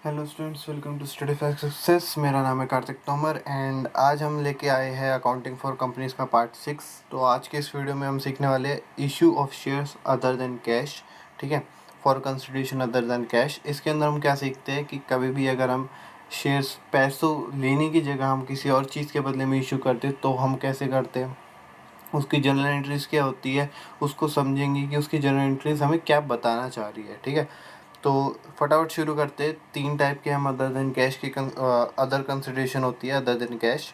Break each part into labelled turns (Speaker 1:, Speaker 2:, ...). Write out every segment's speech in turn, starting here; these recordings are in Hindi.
Speaker 1: Hello students, welcome to study for success. मेरा नाम है कार्तिक तोमर एंड आज हम लेके आए हैं अकाउंटिंग फॉर कंपनीज का पार्ट 6। तो आज के इस वीडियो में हम सीखने वाले हैं issue of shares other than cash. ठीक है, for consideration other than cash. इसके अंदर हम क्या सीखते हैं कि कभी भी अगर हम शेयर्स पैसों लेने की जगह हम किसी और चीज़ के बदले में इशू करते तो हम कैसे करते हैं, उसकी जनरल एंट्रीज क्या होती है, उसको समझेंगे कि उसकी जनरल एंट्रीज हमें क्या बताना चाह रही है। ठीक है, तो फटाफट शुरू करते हैं। 3 टाइप के हम अदर देन कैश की अदर कंसिडरेशन होती है अदर देन कैश।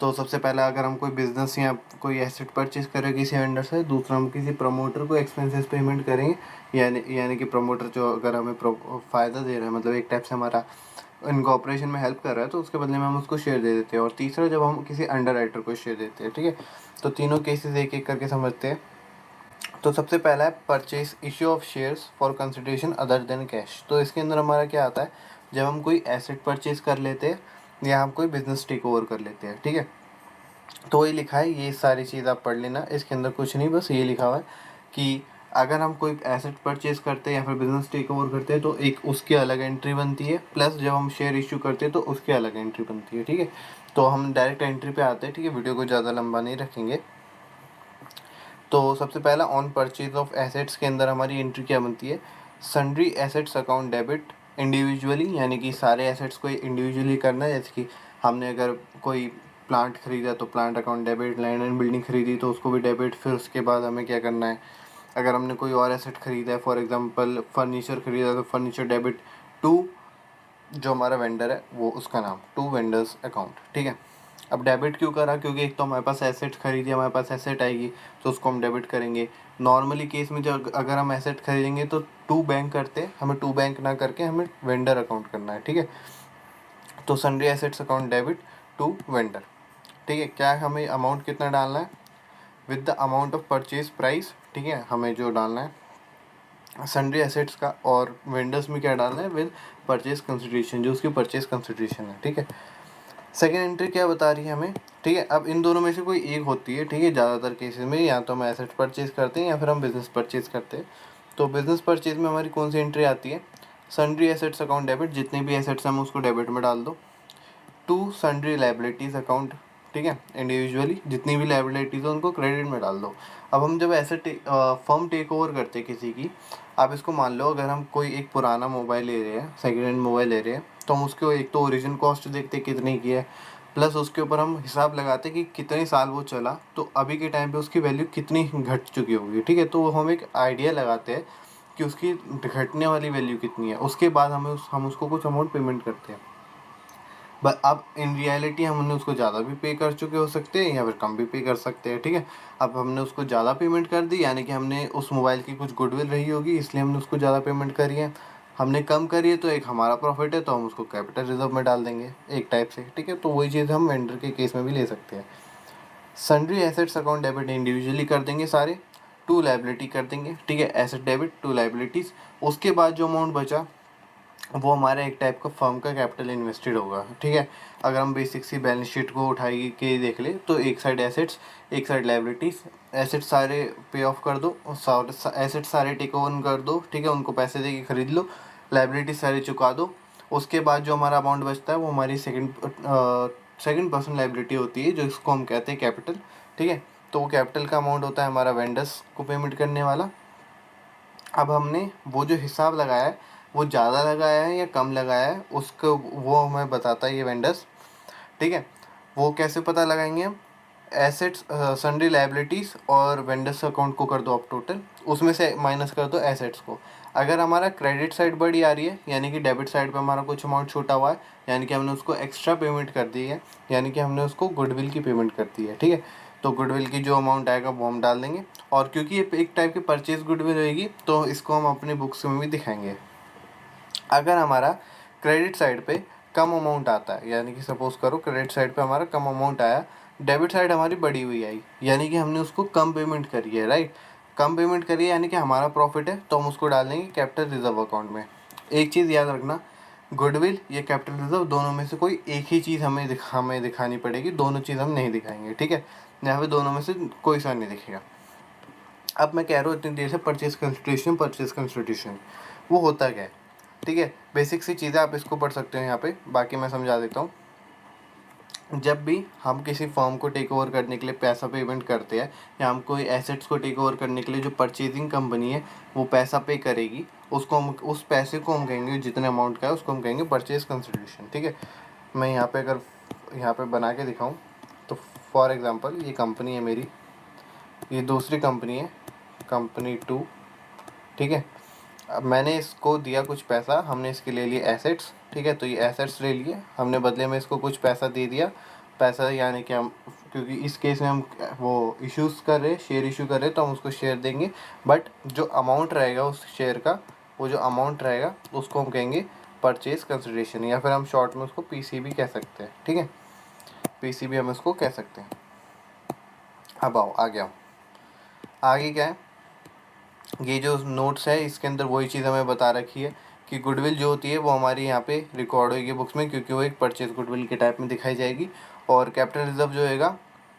Speaker 1: तो सबसे पहला, अगर हम कोई बिजनेस या कोई एसेट परचेज करें किसी वेंडर से। दूसरा, हम किसी प्रमोटर को एक्सपेंसेस पेमेंट करेंगे, यानी कि प्रमोटर जो अगर हमें फ़ायदा दे रहा है, मतलब एक टाइप से हमारा इनको ऑपरेशन में हेल्प कर रहा है, तो उसके बदले में हम उसको शेयर दे देते हैं। और तीसरा, जब हम किसी अंडर राइटर को शेयर देते हैं। ठीक है, तो तीनों केसेस एक एक करके समझते हैं। तो सबसे पहला है purchase issue of shares for consideration other than cash. तो इसके अंदर हमारा क्या आता है, जब हम कोई एसेट परचेज कर लेते हैं या हम कोई बिजनेस टेक ओवर कर लेते हैं। ठीक है, तो वही लिखा है, ये सारी चीज़ आप पढ़ लेना। इसके अंदर कुछ नहीं, बस ये लिखा हुआ है कि अगर हम कोई एसेट परचेज करते हैं या फिर बिजनेस टेक ओवर करते हैं तो एक उसकी अलग एंट्री बनती है, प्लस जब हम शेयर इशू करते हैं तो उसकी अलग एंट्री बनती है। ठीक है, तो हम डायरेक्ट एंट्री पे आते हैं। ठीक है, वीडियो को ज़्यादा लंबा नहीं रखेंगे। तो सबसे पहला, ऑन परचेज ऑफ एसेट्स के अंदर हमारी एंट्री क्या बनती है, sundry assets account debit individually, यानी कि सारे एसेट्स को इंडिविजुअली करना है। जैसे कि हमने अगर कोई प्लांट खरीदा तो plant account debit, land and building खरीदी तो उसको भी डेबिट। फिर उसके बाद हमें क्या करना है, अगर हमने कोई और एसेट खरीदा है, फॉर एग्जांपल फर्नीचर खरीदा तो फर्नीचर डेबिट टू जो हमारा वेंडर है वो उसका नाम, टू वेंडर्स अकाउंट। ठीक है, अब डेबिट क्यों करा, क्योंकि एक तो हमारे पास एसेट खरीदी, हमारे पास एसेट आएगी तो उसको हम डेबिट करेंगे। नॉर्मली केस में जब अगर हम एसेट खरीदेंगे तो टू बैंक करते हैं, हमें टू बैंक ना करके हमें वेंडर अकाउंट करना है। ठीक है, तो sundry assets account debit to vendor. ठीक है, क्या हमें अमाउंट कितना डालना है, with the amount of purchase price. ठीक है, हमें जो डालना है सन्ड्री एसेट्स का, और वेंडर्स में क्या डालना है, विद परचेज कंसिडरेशन, जो उसकी परचेज कंसिडरेशन है। ठीक है, सेकेंड एंट्री क्या बता रही है हमें। ठीक है, अब इन दोनों में से कोई एक होती है। ठीक है, ज़्यादातर केसेस में या तो हम एसेट परचेज करते हैं या फिर हम बिजनेस परचेज करते हैं। तो बिजनेस परचेज में हमारी कौन सी एंट्री आती है, सन्ड्री एसेट्स अकाउंट डेबिट, जितने भी एसेट्स हम उसको डेबिट में डाल दो, टू सन्ड्री लाइबिलिटीज़ अकाउंट। ठीक है, इंडिविजुअली जितनी भी लाइबिलिटीज़ है उनको क्रेडिट में डाल दो। अब हम जब ऐसे फर्म टेक ओवर करते हैं किसी की, आप इसको मान लो, अगर हम कोई एक पुराना मोबाइल ले रहे हैं, सेकेंड हैंड मोबाइल ले रहे हैं, तो हम उसको एक तो ओरिजिन कॉस्ट देखते हैं कितनी की है, प्लस उसके ऊपर हम हिसाब लगाते हैं कि कितने साल वो चला, तो अभी के टाइम पे उसकी वैल्यू कितनी घट चुकी होगी। ठीक है, तो हम एक आइडिया लगाते हैं कि उसकी घटने वाली वैल्यू कितनी है। उसके बाद हम उसको कुछ अमाउंट पेमेंट करते हैं। बट अब इन रियलिटी हमने उसको ज़्यादा भी पे कर चुके हो सकते हैं या फिर कम भी पे कर सकते हैं। ठीक है, अब हमने उसको ज़्यादा पेमेंट कर दी, यानी कि हमने उस मोबाइल की कुछ गुडविल रही होगी इसलिए हमने उसको ज़्यादा पेमेंट करी है। हमने कम करी है तो एक हमारा प्रॉफिट है, तो हम उसको कैपिटल रिजर्व में डाल देंगे एक टाइप से। ठीक है, तो वही चीज़ हम वेंडर के केस में भी ले सकते हैं। Sundry assets account debit individually कर देंगे सारे, टू लाइबिलिटी कर देंगे। ठीक है, एसेट डेबिट टू लाइबिलिटीज़। उसके बाद जो अमाउंट बचा वो हमारा एक टाइप का फर्म का कैपिटल इन्वेस्टेड होगा। ठीक है, अगर हम बेसिक सी बैलेंस शीट को उठाई के देख ले तो एक साइड एसेट्स, एक साइड लाइबिलिटीज़। एसेट्स सारे पे ऑफ कर दो और एसेट्स सारे टेक ओवर कर दो। ठीक है, उनको पैसे दे के खरीद लो, लाइबिलिटीज सारी चुका दो। उसके बाद जो हमारा अमाउंट बचता है वो हमारी सेकंड पर्सन लाइबिलिटी होती है, जो इसको हम कहते हैं कैपिटल। ठीक है, तो वो कैपिटल का अमाउंट होता है हमारा वेंडर्स को पेमेंट करने वाला। अब हमने वो जो हिसाब लगाया है वो ज़्यादा लगाया है या कम लगाया है, उसको वो हमें बताता है ये वेंडर्स। ठीक है, वो कैसे पता लगाएंगे हम, एसेट्स सन्ड्री लाइबिलिटीज़ और वेंडर्स अकाउंट को कर दो आप टोटल, उसमें से माइनस कर दो एसेट्स को। अगर हमारा क्रेडिट साइड बड़ी आ रही है, यानी कि डेबिट साइड पे हमारा कुछ अमाउंट छूटा हुआ है, यानी कि हमने उसको एक्स्ट्रा पेमेंट कर दी है, यानी कि हमने उसको गुडविल की पेमेंट कर दी है। ठीक है, तो गुडविल की जो अमाउंट आएगा वो हम डाल देंगे। और क्योंकि ये एक टाइप की परचेज गुडविल रहेगी तो इसको हम अपने बुक्स में भी दिखाएंगे। अगर हमारा क्रेडिट साइड पे कम अमाउंट आता है, यानी कि सपोज करो क्रेडिट साइड पे हमारा कम अमाउंट आया, डेबिट साइड हमारी बढ़ी हुई आई, यानी कि हमने उसको कम पेमेंट करी है। राइट, कम पेमेंट करी है यानी कि हमारा प्रॉफिट है, तो हम उसको डाल देंगे कैपिटल रिजर्व अकाउंट में। एक चीज़ याद रखना, गुडविल या कैपिटल रिजर्व दोनों में से कोई एक ही चीज़ हमें दिखानी पड़ेगी, दोनों चीज़ हम नहीं दिखाएंगे। ठीक है, यहाँ पे दोनों में से कोई सा नहीं दिखेगा। अब मैं कह रहा हूँ इतनी देर से परचेज कंसिडरेशन वो होता क्या है। ठीक है, बेसिक सी चीज़ें आप इसको पढ़ सकते हो यहाँ पे, बाकी मैं समझा देता हूँ। जब भी हम किसी फर्म को टेक ओवर करने के लिए पैसा पेमेंट करते हैं या हम कोई एसेट्स को टेक ओवर करने के लिए जो परचेजिंग कंपनी है वो पैसा पे करेगी, उसको हम उस पैसे को हम कहेंगे, जितने अमाउंट का है उसको हम कहेंगे परचेज कंसिडरेशन। ठीक है, मैं यहाँ पे अगर यहाँ पे बना के दिखाऊँ तो फॉर एग्ज़ाम्पल ये कंपनी है मेरी, ये दूसरी कंपनी है, कंपनी 2। ठीक है, अब मैंने इसको दिया कुछ पैसा, हमने इसके ले लिए एसेट्स। ठीक है, तो ये एसेट्स ले लिए हमने, बदले में इसको कुछ पैसा दे दिया। पैसा यानी कि हम, क्योंकि इस केस में हम वो इश्यूज़ कर रहे, शेयर इशू कर रहे, तो हम उसको शेयर देंगे। बट जो अमाउंट रहेगा उस शेयर का, वो जो अमाउंट रहेगा उसको हम कहेंगे परचेज कंसिडरेशन, या फिर हम शॉर्ट में उसको पीसीबी कह सकते हैं। ठीक है, पीसीबी हम इसको कह सकते हैं। अब आओ आगे, आओ आगे क्या है, ये जो नोट्स है इसके अंदर वही चीज़ हमें बता रखी है कि गुडविल जो होती है वो हमारी यहाँ पे रिकॉर्ड होगी बुक्स में, क्योंकि वो एक परचेज गुडविल के टाइप में दिखाई जाएगी। और कैपिटल रिजर्व जो होगा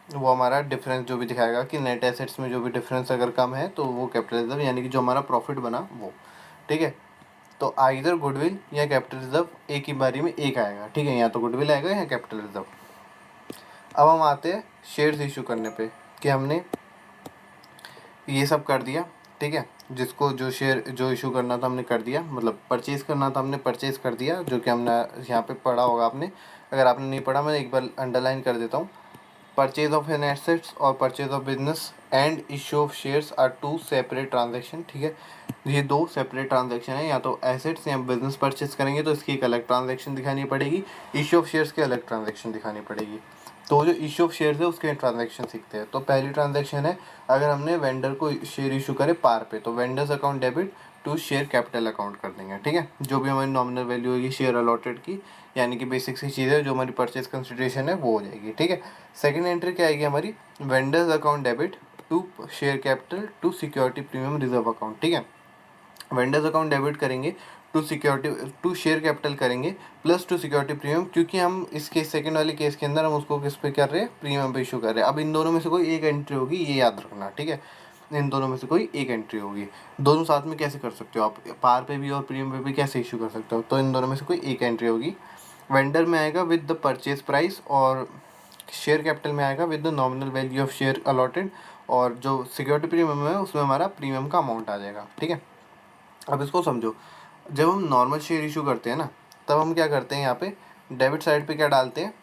Speaker 1: वो हमारा डिफरेंस जो भी दिखाएगा कि नेट एसेट्स में जो भी डिफरेंस अगर कम है तो वो कैपिटल रिजर्व, यानी कि जो हमारा प्रॉफिट बना वो। ठीक है, तो आइदर गुडविल या कैपिटल रिजर्व एक ही बारी में एक आएगा। ठीक है, या तो गुडविल आएगा या कैपिटल रिजर्व। अब हम आते हैं शेयर्स इशू करने पे, कि हमने ये सब कर दिया। ठीक है, जिसको जो शेयर जो इशू करना था हमने कर दिया, मतलब परचेज़ करना था हमने परचेज़ कर दिया, जो कि हमने यहाँ पे पढ़ा होगा आपने। अगर आपने नहीं पढ़ा मैं एक बार अंडरलाइन कर देता हूँ। परचेज ऑफ एन एसेट्स और purchase of business and issue of shares are two separate transaction. ठीक है, ये दो सेपरेट ट्रांजेक्शन है, या तो एसेट्स या बिजनेस परचेज करेंगे तो इसकी एक अलग ट्रांजेक्शन दिखानी पड़ेगी, इशू ऑफ शेयर्स की अलग ट्रांजेक्शन दिखानी पड़ेगी। तो जो इशू ऑफ शेयर्स है उसके ट्रांजेक्शन सीखते हैं। तो पहली ट्रांजेक्शन है, अगर हमने वेंडर को शेयर इशू करे पार पे, तो vendors account debit to share capital account कर देंगे। ठीक है, जो भी हमारी नॉमिनल वैल्यू होगी शेयर अलॉटेड की, यानी कि बेसिक सी चीज़ है, जो हमारी परचेज कंसिडरेशन है वो हो जाएगी। ठीक है, सेकंड एंट्री क्या आएगी हमारी, vendors account debit to share capital to security premium reserve account. ठीक है, वेंडर्स अकाउंट डेबिट करेंगे to security to share capital करेंगे प्लस टू सिक्योरिटी प्रीमियम, क्योंकि हम इस केस सेकंड वाले केस के अंदर हम उसको किस पे कर रहे हैं, प्रीमियम पे इशू कर रहे हैं। अब इन दोनों में से कोई एक एंट्री होगी, ये याद रखना। ठीक है, इन दोनों में से कोई एक एंट्री होगी। दोनों साथ में कैसे कर सकते हो आप, पार पे भी और प्रीमियम पे भी कैसे इशू कर सकते हो, तो इन दोनों में से कोई एक एंट्री होगी। वेंडर में आएगा विद द परचेज प्राइस, और शेयर कैपिटल में आएगा with the nominal value of share allotted, और जो सिक्योरिटी प्रीमियम है उसमें हमारा प्रीमियम का अमाउंट आ जाएगा। ठीक है, अब इसको समझो, जब हम नॉर्मल शेयर इशू करते हैं ना, तब हम क्या करते हैं, यहाँ पे डेबिट साइड पे क्या डालते हैं,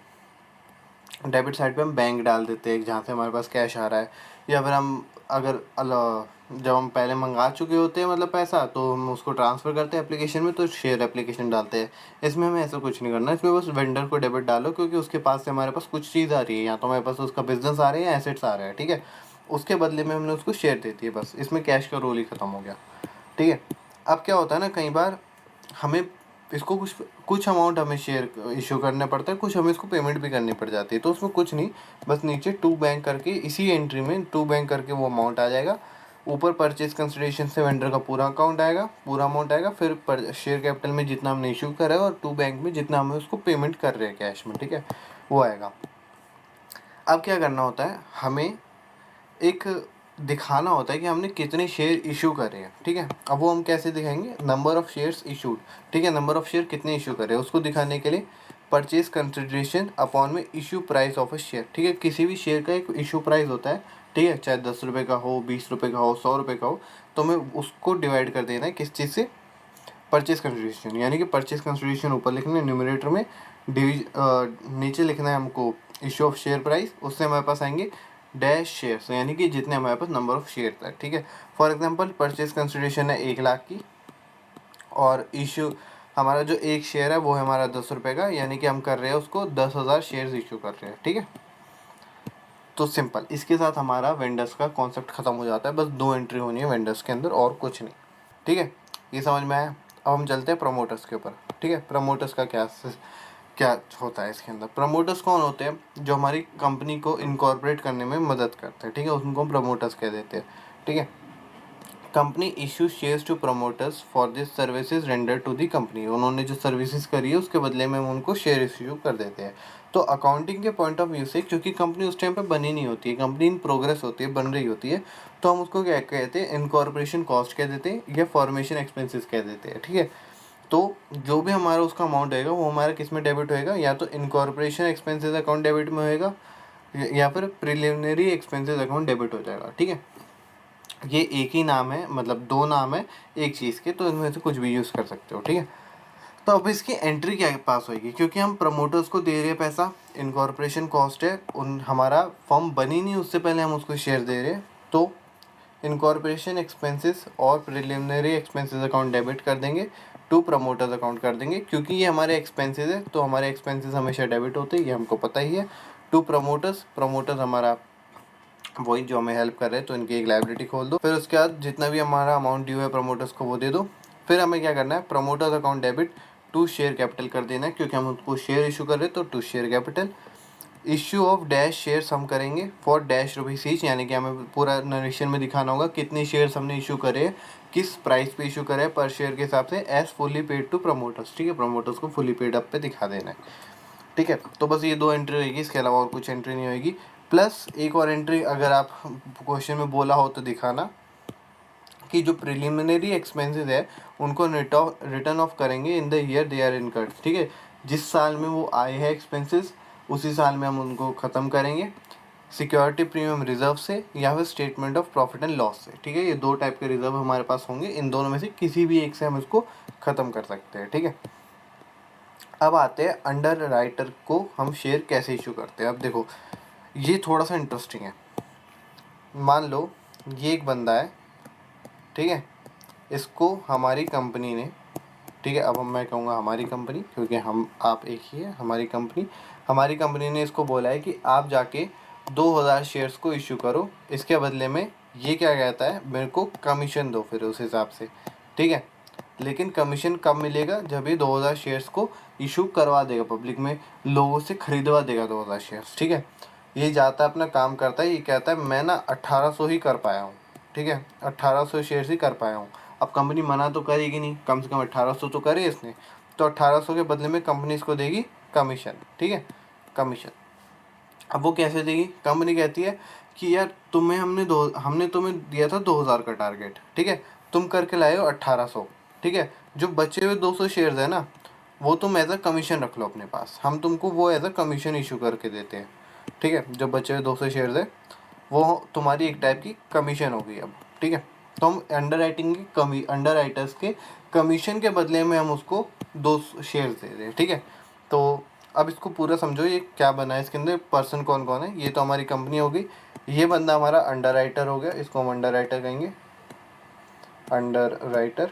Speaker 1: डेबिट साइड पे हम बैंक डाल देते हैं जहाँ से हमारे पास कैश आ रहा है, या फिर हम अगर जब हम पहले मंगा चुके होते हैं मतलब पैसा, तो हम उसको ट्रांसफ़र करते हैं एप्लीकेशन में, तो शेयर एप्लीकेशन डालते हैं। इसमें हमें ऐसा कुछ नहीं करना, इसमें बस वेंडर को डेबिट डालो, क्योंकि उसके पास से हमारे पास कुछ चीज़ आ रही है, या तो हमारे पास उसका बिजनेस आ रहा है या एसेट्स आ रहा है। ठीक है, उसके बदले में हमने उसको शेयर दे दिए, बस इसमें कैश का रोल ही ख़त्म हो गया। ठीक है, अब क्या होता है ना, कई बार हमें इसको कुछ कुछ अमाउंट हमें शेयर इशू करना पड़ता है, कुछ हमें इसको पेमेंट भी करनी पड़ जाती है, तो उसमें कुछ नहीं, बस नीचे टू बैंक करके, इसी एंट्री में टू बैंक करके वो अमाउंट आ जाएगा। ऊपर परचेज कंसिडरेशन से वेंडर का पूरा अकाउंट आएगा, पूरा अमाउंट आएगा, फिर पर शेयर कैपिटल में जितना हमने इशू करा है और टू बैंक में जितना हमें उसको पेमेंट कर रहे हैं कैश में। ठीक है, वो आएगा। अब क्या करना होता है, हमें एक दिखाना होता है कि हमने कितने शेयर इशू करे हैं। ठीक है, अब वो हम कैसे दिखाएंगे, नंबर ऑफ़ शेयर्स इशूड। ठीक है, नंबर ऑफ़ शेयर कितने इशू करे उसको दिखाने के लिए परचेज कंसिडरेशन अपॉन में issue price of a share. ठीक है, किसी भी शेयर का एक इशू प्राइस होता है। ठीक है, चाहे 10 रुपये का हो, 20 रुपये का हो, 100 रुपये का हो, तो हमें उसको डिवाइड कर देना है किस चीज़ से, परचेज कंसिडरेशन। यानी कि परचेज कंसिडरेशन ऊपर लिखना है न्यूमरेटर में, नीचे लिखना है हमको इशू ऑफ शेयर प्राइस, उससे हमारे पास आएंगे डैश शेयर्स, यानी कि जितने हमारे पास नंबर ऑफ़ शेयर है। ठीक है, फॉर एग्जांपल परचेज कंसिडरेशन है 1 लाख की, और इशू हमारा जो एक शेयर है वो है हमारा 10 रुपये का, यानी कि हम कर रहे हैं उसको 10,000 शेयर्स इशू कर रहे हैं। ठीक है, तो सिंपल, इसके साथ हमारा वेंडर्स का कॉन्सेप्ट ख़त्म हो जाता है। बस दो एंट्री होनी है वेंडर्स के अंदर और कुछ नहीं। ठीक है, ये समझ में आया। अब हम चलते हैं प्रमोटर्स के ऊपर। ठीक है, प्रमोटर्स का क्या होता है इसके अंदर। प्रमोटर्स कौन होते हैं, जो हमारी कंपनी को इनकॉर्पोरेट करने में मदद करते हैं। ठीक है, उनको हम प्रमोटर्स कह देते हैं। ठीक है, company issue shares to promoters for this services render to the company. उन्होंने जो सर्विसेज करी है उसके बदले में हम उनको शेयर इशू कर देते हैं। तो अकाउंटिंग के पॉइंट ऑफ व्यू से, क्योंकि कंपनी उस टाइम पे बनी नहीं होती है, कंपनी इन प्रोग्रेस होती है, बन रही होती है, तो हम उसको क्या कहते हैं, इनकॉर्पोरेशन कॉस्ट कह देते हैं या फॉर्मेशन एक्सपेंसेस कह देते हैं। ठीक है, तो जो भी हमारा उसका अमाउंट होएगा वो हमारा किस में डेबिट होएगा, या तो इनकॉर्पोरेशन एक्सपेंसेस अकाउंट डेबिट में होएगा या फिर प्रिलिमिनरी एक्सपेंसेस अकाउंट डेबिट हो जाएगा। ठीक है, ये एक ही नाम है, मतलब दो नाम है एक चीज़ के, तो इनमें से कुछ भी यूज़ कर सकते हो। ठीक है, तो अब इसकी एंट्री क्या पास होएगी, क्योंकि हम प्रमोटर्स को दे रहे हैं पैसा, इनकॉर्पोरेशन कॉस्ट है, उन हमारा फॉर्म बनी नहीं उससे पहले हम उसको शेयर दे रहे हैं, तो इनकॉर्पोरेशन एक्सपेंसेस और प्रिलिमिनरी एक्सपेंसेस अकाउंट डेबिट कर देंगे, टू प्रमोटर्स अकाउंट कर देंगे, क्योंकि ये हमारे एक्सपेंसेस है तो हमारे एक्सपेंसेस हमेशा डेबिट होते हैं, ये हमको पता ही है। टू प्रमोटर्स, प्रमोटर्स हमारा वही जो हमें हेल्प कर रहे हैं, तो इनकी एक लाइबिलिटी खोल दो। फिर उसके बाद जितना भी हमारा अमाउंट ड्यू है प्रमोटर्स को वो दे दो। फिर हमें क्या करना है, promoters account debit to share capital कर देना है, क्योंकि हम उनको शेयर इशू कर रहे हैं, तो to share capital. Issue of dash shares हम करेंगे फॉर डैश रुपीज ईच, यानी कि हमें पूरा नरेशन में दिखाना होगा कितने शेयर्स हमने इशू करे, किस प्राइस पे इशू करे पर शेयर के हिसाब से, as fully paid to promoters. ठीक है, प्रमोटर्स को फुली पेड अप पे दिखा देना है। ठीक है, तो बस ये दो एंट्री होगी, इसके अलावा और कुछ एंट्री नहीं होगी। प्लस एक और एंट्री अगर आप क्वेश्चन में बोला हो तो दिखाना कि जो प्रिलिमिनरी एक्सपेंसेस है उनको रिटर्न ऑफ करेंगे in the year they are incurred. ठीक है, जिस साल में वो आए हैं एक्सपेंसेस उसी साल में हम उनको ख़त्म करेंगे, सिक्योरिटी प्रीमियम रिजर्व से या फिर statement of profit and loss से। ठीक है, ये दो टाइप के रिजर्व हमारे पास होंगे, इन दोनों में से किसी भी एक से हम इसको ख़त्म कर सकते हैं। ठीक है, अब आते हैं अंडर राइटर को हम शेयर कैसे इशू करते हैं। अब देखो ये थोड़ा सा इंटरेस्टिंग है। मान लो ये एक बंदा है, ठीक है, इसको हमारी कंपनी ने, ठीक है, अब मैं कहूँगा हमारी कंपनी क्योंकि हम आप एक ही है, हमारी कंपनी ने इसको बोला है कि आप जाके 2000 शेयर्स को इशू करो, इसके बदले में ये क्या कहता है, मेरे को कमीशन दो फिर उस हिसाब से। ठीक है, लेकिन कमीशन कब मिलेगा, जब ये 2000 शेयर्स को इशू करवा देगा, पब्लिक में लोगों से खरीदवा देगा 2000 शेयर्स। ठीक है, ये जाता है अपना काम करता है, ये कहता है मैं ना 1800 ही कर पाया हूँ। ठीक है, 1800 शेयर्स ही कर पाया हूँ। अब कंपनी मना तो करेगी नहीं, कम से कम 1800 तो करे इसने, तो 1800 के बदले में कंपनी इसको देगी कमीशन। ठीक है, कमीशन। अब वो कैसे देगी, कंपनी कहती है कि यार हमने तुम्हें दिया था 2000 का टारगेट, ठीक है, तुम करके लाए हो 1800। ठीक है, जो बचे हुए 200 शेयर्स है ना, वो तुम एज अ कमीशन रख लो अपने पास, हम तुमको वो एज अ कमीशन इशू करके देते हैं। ठीक है, जो बचे हुए 200 शेयर्स है वो तुम्हारी एक टाइप की कमीशन होगी अब। ठीक है, तो हम अंडर राइटर्स के कमीशन के बदले में हम उसको 2 शेयर्स दे रहे हैं। ठीक है, तो अब इसको पूरा समझो, ये क्या बना है, इसके अंदर पर्सन कौन कौन है। ये तो हमारी कंपनी हो गई, ये बंदा हमारा अंडर राइटर हो गया, इसको हम अंडर राइटर कहेंगे, अंडर राइटर।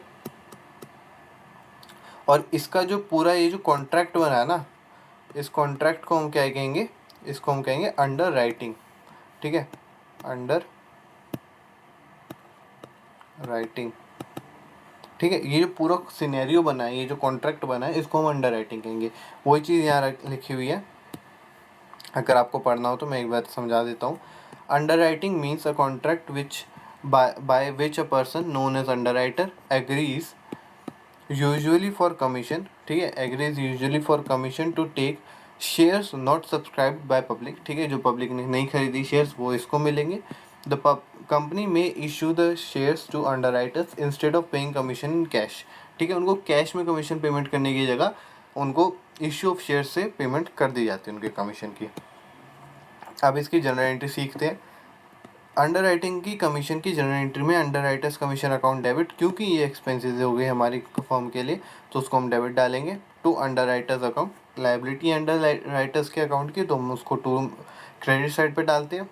Speaker 1: और इसका जो पूरा ये जो कॉन्ट्रैक्ट बना है ना, इस कॉन्ट्रैक्ट को हम क्या कहेंगे, इसको हम कहेंगे अंडर राइटिंग। ठीक है, अंडर राइटिंग। ठीक है, ये जो पूरा सिनेरियो बना है, ये जो कॉन्ट्रैक्ट बना है, इसको हम अंडर राइटिंग कहेंगे। वही चीज़ यहाँ लिखी हुई है, अगर आपको पढ़ना हो तो मैं एक बार समझा देता हूँ। Underwriting means a contract which by which a person known as underwriter agrees usually for commission. ठीक है, agrees usually for commission to take shares not subscribed by public. ठीक है, जो पब्लिक ने नहीं खरीदी शेयर्स वो इसको मिलेंगे। द कंपनी में issue the shares to underwriters instead of paying commission in cash. ठीक है, उनको कैश में कमीशन पेमेंट करने की जगह उनको इशू ऑफ शेयर से पेमेंट कर दी जाती है उनके कमीशन की। अब इसकी जनरल एंट्री सीखते हैं। अंडर राइटिंग की कमीशन की जनरल एंट्री में under writers commission account debit, क्योंकि ये एक्सपेंसेस हो गए हमारी फर्म के लिए तो उसको हम डेबिट डालेंगे to underwriters account. Liability underwriters के अकाउंट की तो हम उसको टू क्रेडिट साइड पे डालते हैं,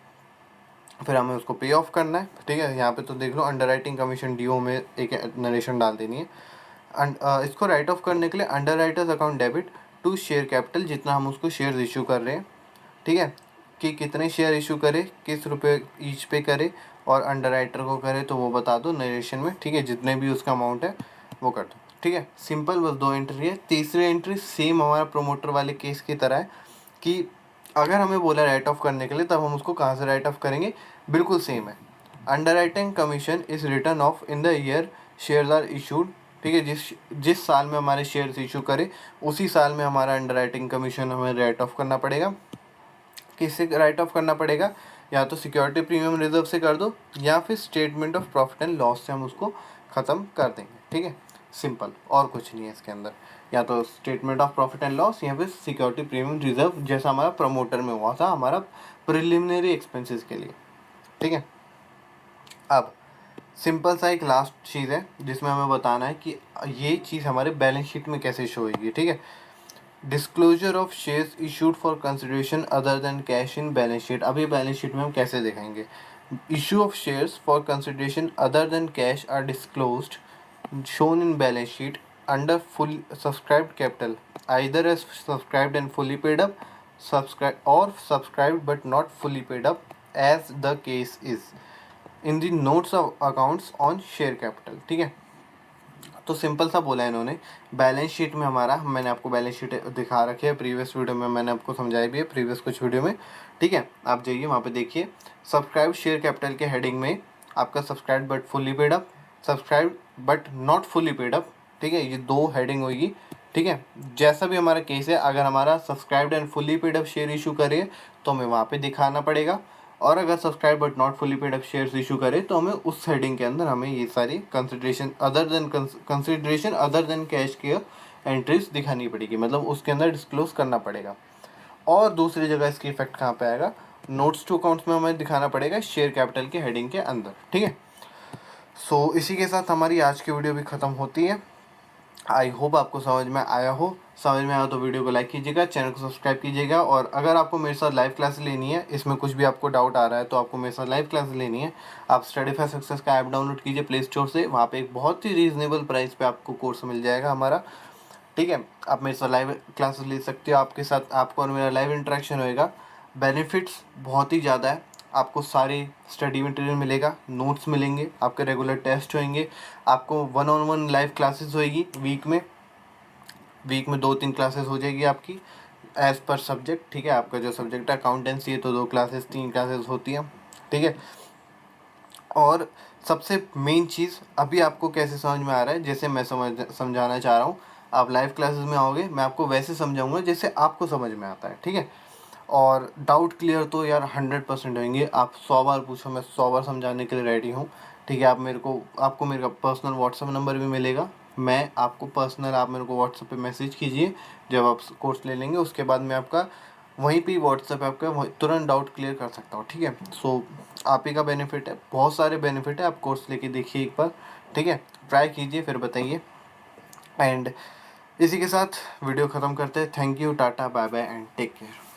Speaker 1: फिर हमें उसको पे ऑफ करना है। ठीक है, यहाँ पे तो देख लो अंडर राइटिंग कमीशन डी में एक नरेशन डाल देनी है। इसको राइट ऑफ करने के लिए underwriters account debit to share capital, जितना हम उसको शेयर इशू कर रहे हैं। ठीक है, कि कितने शेयर इशू करे, किस रुपए ईच पे करे, और अंडर राइटर को करे तो वो बता दो नरेशन में। ठीक है, जितने भी उसका अमाउंट है वो कर दो। ठीक है, सिंपल, बस दो एंट्री है। तीसरी एंट्री सेम हमारा प्रोमोटर वाले केस की तरह है कि अगर हमें बोला राइट ऑफ करने के लिए तब हम उसको कहाँ से राइट ऑफ करेंगे, बिल्कुल सेम है। Underwriting commission is written off in the year shares are issued. ठीक है, जिस साल में हमारे शेयर्स इशू करे उसी साल में हमारा अंडर राइटिंग कमीशन हमें राइट ऑफ करना पड़ेगा। किससे राइट ऑफ करना पड़ेगा, या तो सिक्योरिटी प्रीमियम रिजर्व से कर दो या फिर statement of profit and loss से हम उसको ख़त्म कर देंगे। ठीक है, सिंपल, और कुछ नहीं है इसके अंदर। या तो statement of profit and loss या फिर सिक्योरिटी प्रीमियम रिजर्व, जैसा हमारा प्रमोटर में हुआ था हमारा प्रिलिमिनरी एक्सपेंसेस के लिए। ठीक है, अब सिंपल सा एक लास्ट चीज़ है जिसमें हमें बताना है कि ये चीज़ हमारे बैलेंस शीट में कैसे शो होगी। ठीक है, disclosure of shares issued for consideration other than cash in balance sheet. अब ये बैलेंस शीट में हम कैसे दिखाएंगे? Issue of shares for consideration other than cash are disclosed shown in balance sheet under full subscribed capital, either as subscribed and fully paid up, subscribed but not fully paid up, as the case is in the notes of accounts on share capital। ठीक है, तो सिंपल सा बोला है इन्होंने। बैलेंस शीट में हमारा, मैंने आपको बैलेंस शीट दिखा रखी है प्रीवियस वीडियो में, मैंने आपको समझाई भी है प्रीवियस कुछ वीडियो में। ठीक है, आप जाइए वहाँ पे देखिए, सब्सक्राइब शेयर कैपिटल के हेडिंग में आपका subscribe but fully paid up, subscribe but not fully paid up. ठीक है, ये दो हेडिंग होगी। ठीक है, जैसा भी हमारा केस है, अगर हमारा subscribed and fully paid up share issue करे तो हमें वहाँ पे दिखाना पड़ेगा, और अगर subscribe but not fully paid up shares issue करे तो हमें उस हेडिंग के अंदर हमें ये सारी कंसिडरेशन अदर देन कैश की एंट्रीज दिखानी पड़ेगी, मतलब उसके अंदर डिस्क्लोज करना पड़ेगा। और दूसरी जगह इसकी इफेक्ट कहाँ पे आएगा? नोट्स टू अकाउंट्स में हमें दिखाना पड़ेगा शेयर कैपिटल के हेडिंग के अंदर। ठीक है, सो इसी के साथ हमारी आज की वीडियो भी ख़त्म होती है। आई होप आपको समझ में आया हो। समझ में आया तो वीडियो को लाइक कीजिएगा, चैनल को सब्सक्राइब कीजिएगा, और अगर आपको मेरे साथ लाइव क्लास लेनी है, इसमें कुछ भी आपको डाउट आ रहा है तो आपको मेरे साथ लाइव क्लास लेनी है, आप स्टडीफाई सक्सेस का ऐप डाउनलोड कीजिए प्ले स्टोर से। वहाँ पे एक बहुत ही रीज़नेबल प्राइस पे आपको कोर्स मिल जाएगा हमारा। ठीक है, आप मेरे साथ लाइव क्लासेस ले सकते हो, आपके साथ आपको और मेरा लाइव इंटरेक्शन होएगा। बेनिफिट्स बहुत ही ज़्यादा है, आपको सारी स्टडी मटेरियल मिलेगा, नोट्स मिलेंगे, आपके रेगुलर टेस्ट होंगे, आपको 1-on-1 लाइव क्लासेस होएगी वीक में 2-3 क्लासेस हो जाएगी आपकी एज़ पर सब्जेक्ट। ठीक है, आपका जो सब्जेक्ट है अकाउंटेंसी है तो 2 क्लासेस 3 क्लासेस होती हैं। ठीक है, और सबसे मेन चीज़ अभी आपको कैसे समझ में आ रहा है, जैसे मैं समझाना चाह रहा हूँ, आप लाइव क्लासेस में आओगे, मैं आपको वैसे समझाऊंगा जैसे आपको समझ में आता है। ठीक है, और डाउट क्लियर तो यार 100% होंगे। आप 100 बार पूछो, मैं 100 बार समझाने के लिए रेडी हूँ। ठीक है, आपको मेरा पर्सनल व्हाट्सअप नंबर भी मिलेगा, मैं आपको पर्सनल, आप मेरे को व्हाट्सअप पे मैसेज कीजिए जब आप कोर्स ले लेंगे, उसके बाद मैं आपका वहीं पे व्हाट्सएप आपका तुरंत डाउट क्लियर कर सकता हूँ। ठीक है, सो आप ही का बेनिफिट है, बहुत सारे बेनिफिट है, आप कोर्स लेके देखिए एक बार। ठीक है, ट्राई कीजिए फिर बताइए। एंड इसी के साथ वीडियो ख़त्म करते हैं। Thank you, tata, bye bye and take care.